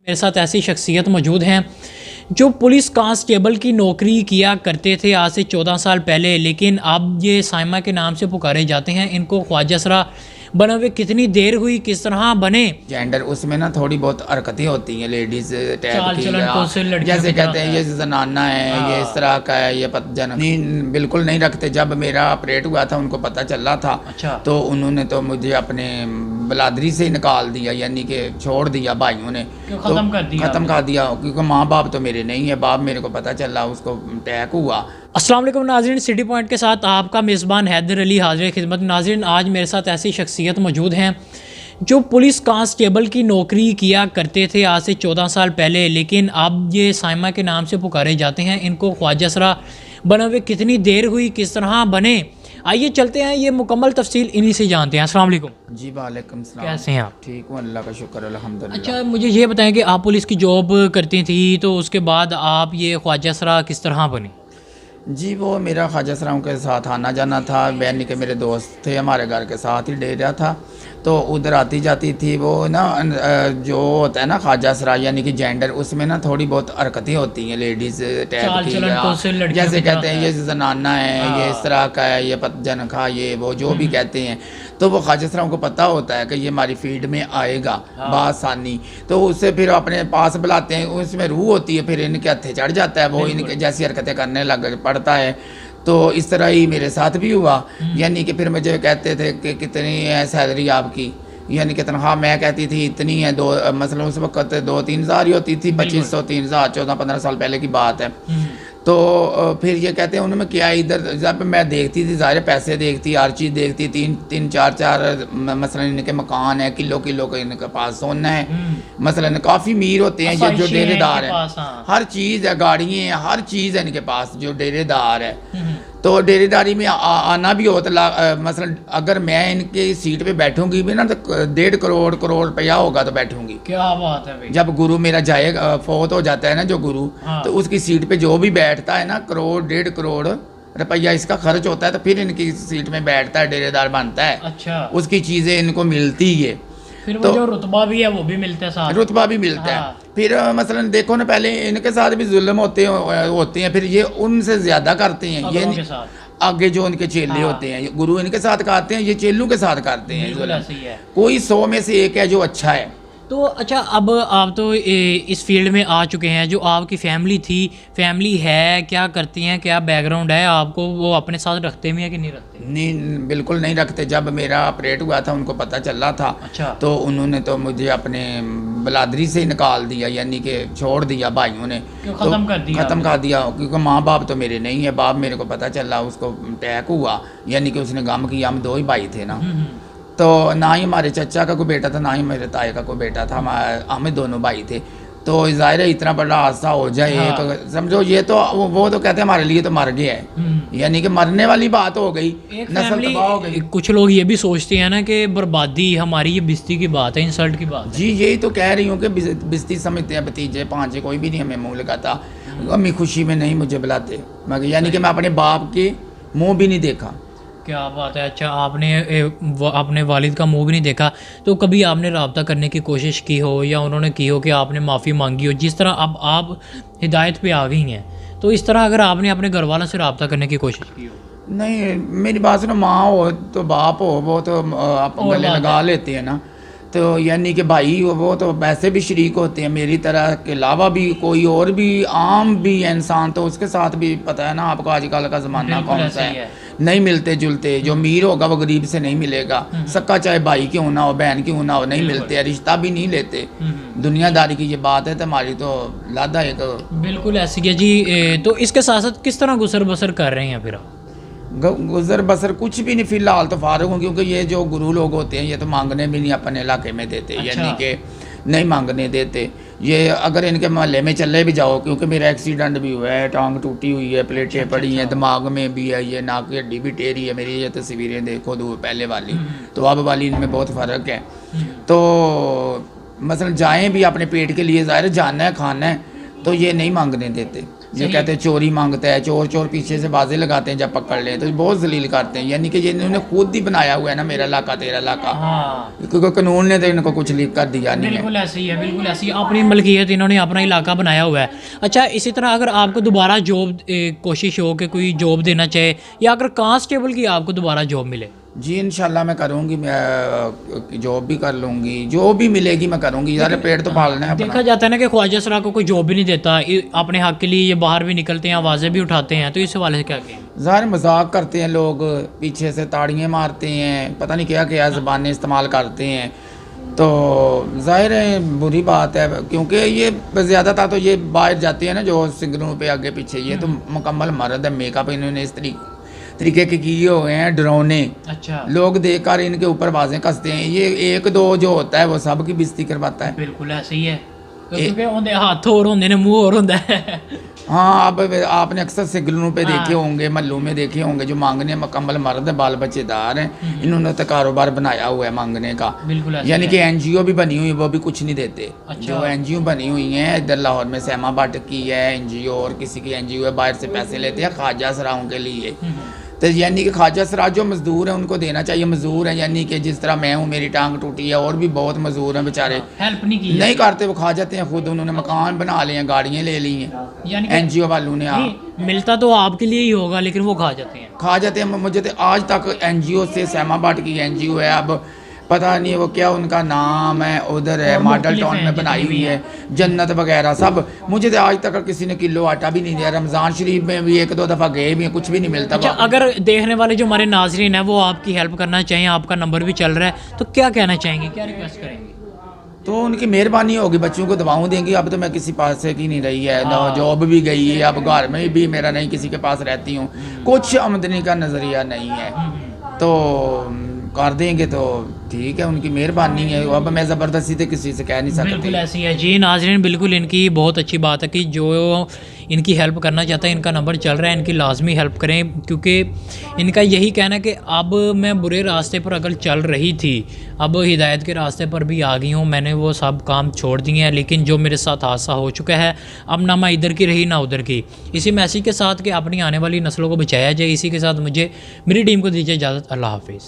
मेरे साथ ऐसी शख्सियत मौजूद हैं जो पुलिस कांस्टेबल की नौकरी किया करते थे आज से 14 साल पहले, लेकिन अब ये साइमा के नाम से पुकारे जाते हैं। इनको ख्वाजा सरा बने हुए कितनी देर हुई, किस तरह बने? जेंडर उसमें ना थोड़ी बहुत हरकतें होती हैं लेडीज टाइप की, जैसे कहते हैं ये जनाना है, ये इस तरह का है, ये नहीं बिल्कुल नहीं रखते। जब मेरा ऑपरेट हुआ था उनको पता चला था। अच्छा। तो उन्होंने तो मुझे अपने बलादरी से ही निकाल दिया, यानी कि छोड़ दिया भाइयों ने, खत्म कर दिया क्योंकि माँ बाप तो मेरे नहीं है। बाप मेरे को पता चला उसको अटैक हुआ। अस्सलाम वालेकुम नाज़रीन, सिटी पॉइंट के साथ आपका मेज़बान हैदर अली हाज़िर खिदमत। नाज़रीन, आज मेरे साथ ऐसी शख्सियत मौजूद हैं जो पुलिस कांस्टेबल की नौकरी किया करते थे आज से 14 साल पहले, लेकिन अब ये साइमा के नाम से पुकारे जाते हैं। इनको ख्वाजा सरा बने हुए कितनी देर हुई, किस तरह बने? आइए चलते हैं, ये मुकम्मल तफसील इन्हीं से जानते हैं। अस्सलाम वालेकुम। जी वालेकुम सलाम। कैसे हैं आप? ठीक हूँ, अल्लाह का शुक्र अल्हम्दुलिल्लाह। अच्छा, मुझे ये बताएं कि आप पुलिस की जॉब करती थी, तो उसके बाद आप ये ख्वाजा सरा किस तरह बनी? जी वो मेरा ख्वाजा सराओं के साथ आना जाना था। यानी कि मेरे दोस्त थे, हमारे घर के साथ ही डेरा था, तो उधर आती जाती थी। वो ना जो होता है ना ख्वाजा सरा यानी कि जेंडर, उसमें ना थोड़ी बहुत हरकतें होती हैं लेडीज टाइप की, जैसे कहते हैं ये जनाना है, ये इस तरह का है, ये पतजन खा, ये वो जो भी कहते हैं। तो वो ख्वाजा सराओं को पता होता है कि ये हमारी फील्ड में आएगा बासानी, तो उससे फिर अपने पास बुलाते हैं। उसमें रूह होती है, फिर इनके हथे चढ़ जाता है, वो इनके जैसी हरकतें करने लग पड़ता है। तो इस तरह ही मेरे साथ भी हुआ। यानी कि फिर मुझे कहते थे कि कितनी है सैलरी आपकी, यानी कि तनख्वाह मैं कहती थी इतनी है, मतलब उस वक्त 2-3 हज़ार ही होती थी, 2500 3,000, 14-15 साल पहले की बात है। तो फिर ये कहते हैं उन्होंने क्या इधर, जब मैं देखती थी ज़ाहिर पैसे देखती, हर चीज़ देखती, 3-3 4-4 मसलन इनके मकान है, किलो का इनके पास सोना है, मसलन काफ़ी अमीर होते हैं ये जो डेरेदार है, हर चीज़ है, गाड़ियाँ हैं, हर चीज़ है इनके पास जो डेरेदार है। तो डेरेदारी में आना भी हो तो मसलन अगर मैं इनके सीट पे बैठूंगी भी ना तो 1.5 करोड़ रुपया होगा तो बैठूंगी। क्या बात है भाई। जब गुरु मेरा जाएगा, फोत हो जाता है ना जो गुरु, तो उसकी सीट पे जो भी बैठता है ना 1.5 करोड़ रुपया इसका खर्च होता है, तो फिर इनकी सीट में बैठता है, डेरेदार बनता है। अच्छा। उसकी चीज़ें इनको मिलती है, फिर वो जो रुतबा भी है वो भी मिलता है साथ। रुतबा भी मिलता है। फिर मसलन देखो ना, पहले इनके साथ भी जुल्म होते हैं, फिर ये उनसे ज़्यादा करते हैं। ये आगे जो उनके चेले होते हैं, गुरु इनके साथ करते हैं, ये चेलों के साथ करते हैं। कोई 100 में से एक है जो अच्छा है। तो अच्छा, अब आप तो इस फील्ड में आ चुके हैं, जो आपकी फैमिली है, क्या करती हैं, क्या बैकग्राउंड है आपको, वो अपने साथ रखते भी हैं कि नहीं रखते? नहीं बिल्कुल नहीं रखते। जब मेरा ऑपरेट हुआ था उनको पता चला था। अच्छा। तो उन्होंने तो मुझे अपने बलादरी से ही निकाल दिया, यानी कि छोड़ दिया भाइयों ने, खत्म कर दिया, क्योंकि माँ बाप तो मेरे नहीं है। बाप मेरे को पता चला उसको अटैक हुआ, यानी कि उसने गम किया। हम 2 ही भाई थे ना, तो ना ही हमारे चचा का कोई बेटा था, ना ही मेरे ताए का कोई बेटा था, हम दोनों भाई थे। तो ज़ाहिर है इतना बड़ा हादसा हो जाए तो समझो ये तो वो तो कहते हैं हमारे लिए तो मर गया है, यानी कि मरने वाली बात हो गई, नस्ल तबाह हो गई। कुछ लोग ये भी सोचते हैं ना कि बर्बादी हमारी, ये बिस्ती की बात है, इंसल्ट की बात है। जी यही तो कह रही हूँ कि बिस्ती समझते हैं, भतीजे भांजे कोई भी नहीं हमें मुँह लगाता। अम्मी खुशी में नहीं मुझे बुलाते, यानी कि मैं अपने बाप के मुँह भी नहीं देखा। क्या बात है। अच्छा, आपने अपने वालिद का मुंह भी नहीं देखा, तो कभी आपने रब्ता करने की कोशिश की हो या उन्होंने की हो कि आपने माफ़ी मांगी हो? जिस तरह अब आप हिदायत पे आ गई हैं, तो इस तरह अगर आपने अपने घर वालों से रब्ता करने की कोशिश की हो? नहीं, मेरी बात सुनो, माँ हो तो बाप हो, वो तो आप गले लगा लेते हैं ना। तो यानी कि भाई वो तो वैसे भी शरीक होते हैं, मेरी तरह के अलावा भी कोई और भी आम भी इंसान, तो उसके साथ भी पता है ना आपको आजकल का ज़माना कौन सा है, नहीं मिलते जुलते। जो अमीर होगा वो गरीब से नहीं मिलेगा, सक्का चाहे भाई क्यों ना हो, बहन क्यों ना हो, नहीं मिलते, रिश्ता भी नहीं लेते। दुनियादारी की ये बात है, तो हमारी तो लादा है। तो बिल्कुल ऐसी है जी। तो इसके साथ साथ किस तरह गुजर बसर कर रहे हैं फिर आप? गुजर बसर कुछ भी नहीं, फिलहाल तो फारूक हूँ, क्योंकि ये जो गुरु लोग होते हैं ये तो मांगने भी नहीं अपने इलाके में देते। अच्छा। यानी कि नहीं मांगने देते। ये अगर इनके मोहल्ले में चले भी जाओ, क्योंकि मेरा एक्सीडेंट भी हुआ है, टांग टूटी हुई है, प्लेटें पड़ी हैं, दिमाग में भी है, ये नाक की हड्डी भी टेढ़ी है मेरी। ये तस्वीरें देखो दूर पहले वाली तो अब वाली, इनमें बहुत फ़र्क है। तो मसलन जाएँ भी अपने पेट के लिए, ज़ाहिर जाना है, खाना है, तो ये नहीं मांगने देते। ये कहते हैं चोरी मांगता है, चोर चोर पीछे से बाजें लगाते हैं, जब पकड़ लें तो बहुत जलील करते हैं। यानी कि ये इन्होंने खुद ही बनाया हुआ है ना, मेरा इलाका तेरा इलाका। हाँ क्योंकि कानून ने तो इनको कुछ लिख कर दिया नहीं है। बिल्कुल ऐसे ही है, बिल्कुल ऐसी अपनी मलकियत, इन्होंने अपना इलाका बनाया हुआ है। अच्छा, इसी तरह अगर आपको दोबारा जॉब कोशिश हो कि कोई जॉब देना चाहे, या अगर कांस्टेबल की आपको दोबारा जॉब मिले? जी इंशाल्लाह मैं करूँगी, मैं जॉब भी कर लूँगी, जो भी मिलेगी मैं करूँगी। यार पेट तो पालना है अपना। देखा जाता है ना कि ख्वाजा सरा को कोई जॉब भी नहीं देता, अपने हक के लिए ये बाहर भी निकलते हैं, आवाज़ें भी उठाते हैं, तो इस हवाले से क्या कहें? ज़ाहिर मजाक करते हैं लोग, पीछे से ताड़ियाँ मारते हैं, पता नहीं क्या क्या ज़बानें इस्तेमाल करते हैं। तो ज़ाहिर है बुरी बात है, क्योंकि ये ज़्यादा था तो ये बाहर जाते हैं ना जो सिग्नलों पे आगे पीछे, ये तो मुकम्मल मर्द है। मेकअप इन्होंने इस तरीके के किए हुए हैं, डरावने। अच्छा, लोग देखकर इनके ऊपर बाजें कसते हैं। ये एक दो जो होता है वो सब की बेइज्जती करवाता है। बिल्कुल ऐसे ही है, क्योंकि उनके हाथ और होंगे ने, मुंह और होंदा है। हाँ, अब आपने अक्सर सिग्नलों पे देखे होंगे, महल्लों में देखे होंगे, जो मांगने मुकम्मल मर्द है, बाल बच्चेदार हैं। इन्होंने तो कारोबार बनाया हुआ है मांगने का। बिल्कुल ऐसे यानी है। कि एनजीओ भी बनी हुई है, वो भी कुछ नहीं देते। अच्छा। जो एनजीओ बनी हुई हैं इधर लाहौर में, सहमा भट्ट की है एनजीओ, और किसी की एनजीओ है, बाहर से पैसे लेते हैं ख्वाजा सराओं के लिए। तो यानी कि ख्वाजा सरा जो मजदूर है उनको देना चाहिए। मजदूर है, यानी कि जिस तरह मैं हूँ, मेरी टांग टूटी है, और भी बहुत मजदूर हैं बेचारे, हेल्प नहीं की नहीं करते, वो खा जाते हैं खुद। उन्होंने मकान बना लिए हैं, गाड़ियाँ ले ली हैं यानी कि एनजीओ वालों ने। नहीं, मिलता तो आपके लिए ही होगा, लेकिन वो खा जाते हैं। खा जाते हैं। मुझे तो आज तक एनजीओ से, सहमा भट्ट की एनजीओ है, अब पता नहीं वो क्या उनका नाम है, उधर है मॉडल टाउन में बनाई हुई है, जन्नत वगैरह सब। मुझे तो आज तक किसी ने किलो आटा भी नहीं दिया। रमज़ान शरीफ में भी एक दो दफ़ा गए भी हैं, कुछ भी नहीं मिलता। अच्छा, अगर देखने वाले जो हमारे नाजरीन हैं वो आपकी हेल्प करना चाहें, आपका नंबर भी चल रहा है, तो क्या कहना चाहेंगे, क्या रिक्वेस्ट करेंगे? तो उनकी मेहरबानी होगी, बच्चों को दवाओं देंगी। अब तो मैं किसी पास से की नहीं रही है, जॉब भी गई है, अब घर में भी मेरा नहीं, किसी के पास रहती हूँ, कुछ आमदनी का नज़रिया नहीं है। तो कर देंगे तो ठीक है, उनकी मेहरबानी है। अब मैं ज़बरदस्ती से किसी से कह नहीं सकती। बिल्कुल ऐसी है जी नाजरीन, बिल्कुल इनकी बहुत अच्छी बात है कि जो इनकी हेल्प करना चाहता है, इनका नंबर चल रहा है, इनकी लाजमी हेल्प करें, क्योंकि इनका यही कहना है कि अब मैं बुरे रास्ते पर अगर चल रही थी, अब हिदायत के रास्ते पर भी आ गई हूँ, मैंने वो सब काम छोड़ दिए हैं, लेकिन जो मेरे साथ हादसा हो चुका है, अब ना मैं इधर की रही ना उधर की। इसी मैसेज के साथ कि अपनी आने वाली नस्लों को बचाया जाए, इसी के साथ मुझे मेरी टीम को दीजिए इजाज़त। अल्लाह हाफिज़।